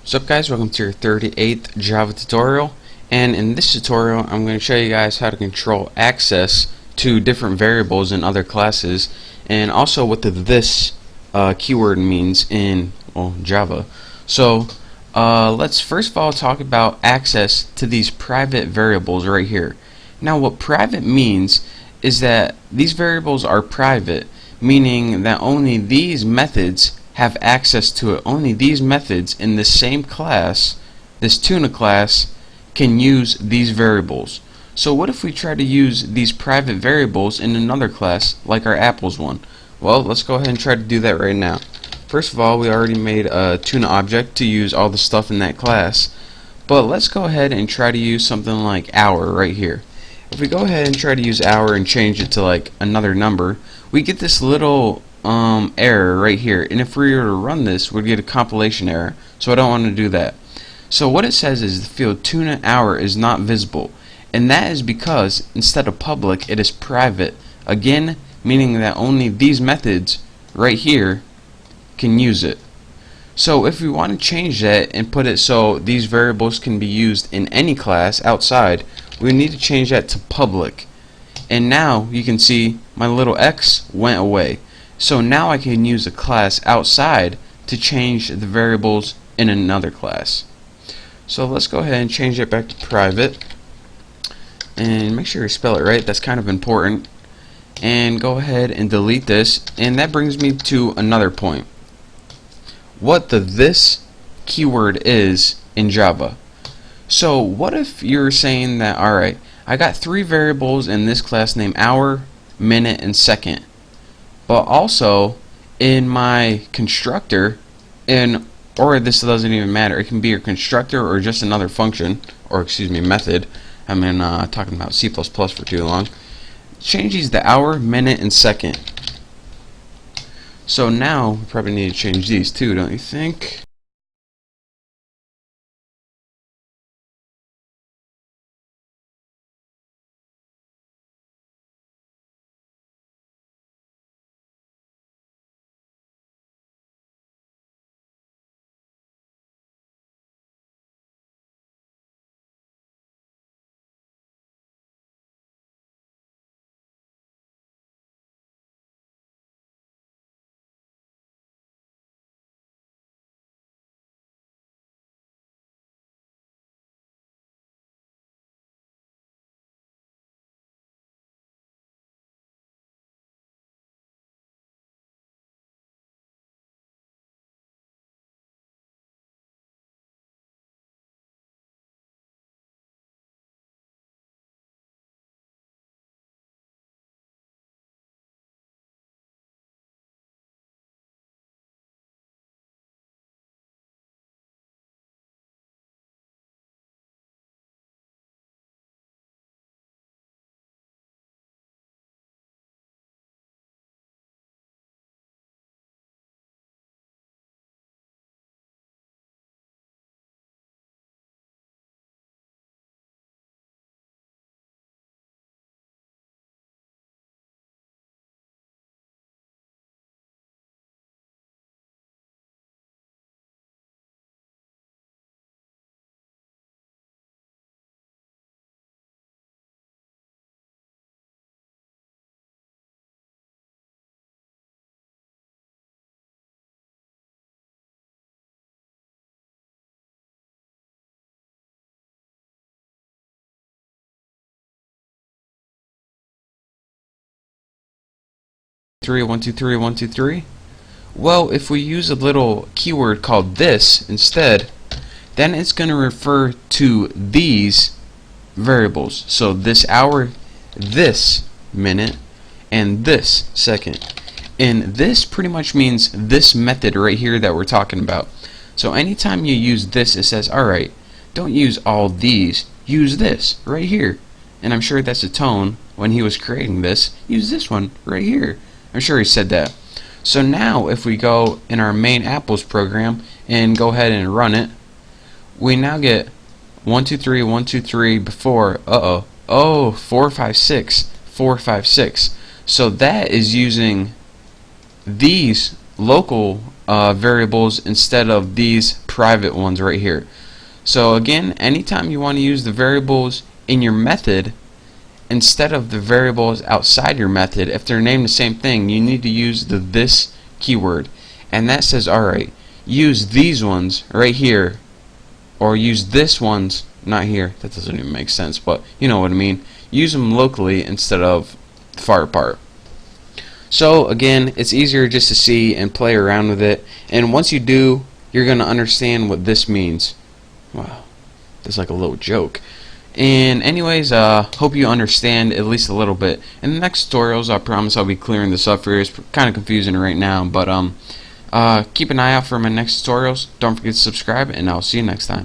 What's up guys, welcome to your 38th Java tutorial, and in this tutorial I'm going to show you guys how to control access to different variables in other classes, and also what the this keyword means in Java. So let's first of all talk about access to these private variables right here. Now what private means is that these variables are private, meaning that only these methods have access to it. Only these methods in the same class, this tuna class, can use these variables. So what if we try to use these private variables in another class, like our apples one? Well, let's go ahead and try to do that right now. First of all, we already made a tuna object to use all the stuff in that class, but let's go ahead and try to use something like hour right here. If we go ahead and try to use hour and change it to like another number, we get this little error right here, and if we were to run this, we'd get a compilation error, so I don't want to do that. So what it says is the field tuna hour is not visible, and that is because instead of public it is private, again meaning that only these methods right here can use it. So if we want to change that and put it so these variables can be used in any class outside, we need to change that to public, and now you can see my little X went away. So now I can use a class outside to change the variables in another class. So let's go ahead and change it back to private, and make sure you spell it right, that's kind of important, and go ahead and delete this, and that brings me to another point: what the this keyword is in Java. So what if you're saying that, alright, I got three variables in this class named hour, minute, and second, but also in my constructor, or this doesn't even matter, it can be a constructor or just another function, or excuse me, method. I've been talking about C++ for too long. Change these to hour, minute, and second. So now we probably need to change these too, don't you think? Three, 123, 123. Well, if we use a little keyword called this instead, then it's going to refer to these variables. So this hour, this minute, and this second. And this pretty much means this method right here that we're talking about. So anytime you use this, it says, alright, don't use all these, use this right here. And I'm sure that's a tone when he was creating this. Use this one right here. I'm sure he said that. So now if we go in our main apples program and go ahead and run it, we now get 123, 123 before, 456, 456. So that is using these local variables instead of these private ones right here. So again, anytime you want to use the variables in your method instead of the variables outside your method, if they're named the same thing, you need to use the this keyword, and that says, alright, use these ones right here, or use this ones not here. That doesn't even make sense, but you know what I mean. Use them locally instead of far apart. So again, it's easier just to see and play around with it, and once you do, you're gonna understand what this means. Wow, that's like a little joke. And anyways, hope you understand at least a little bit. In the next tutorials, I promise I'll be clearing this up for you. It's kind of confusing right now, but keep an eye out for my next tutorials. Don't forget to subscribe, and I'll see you next time.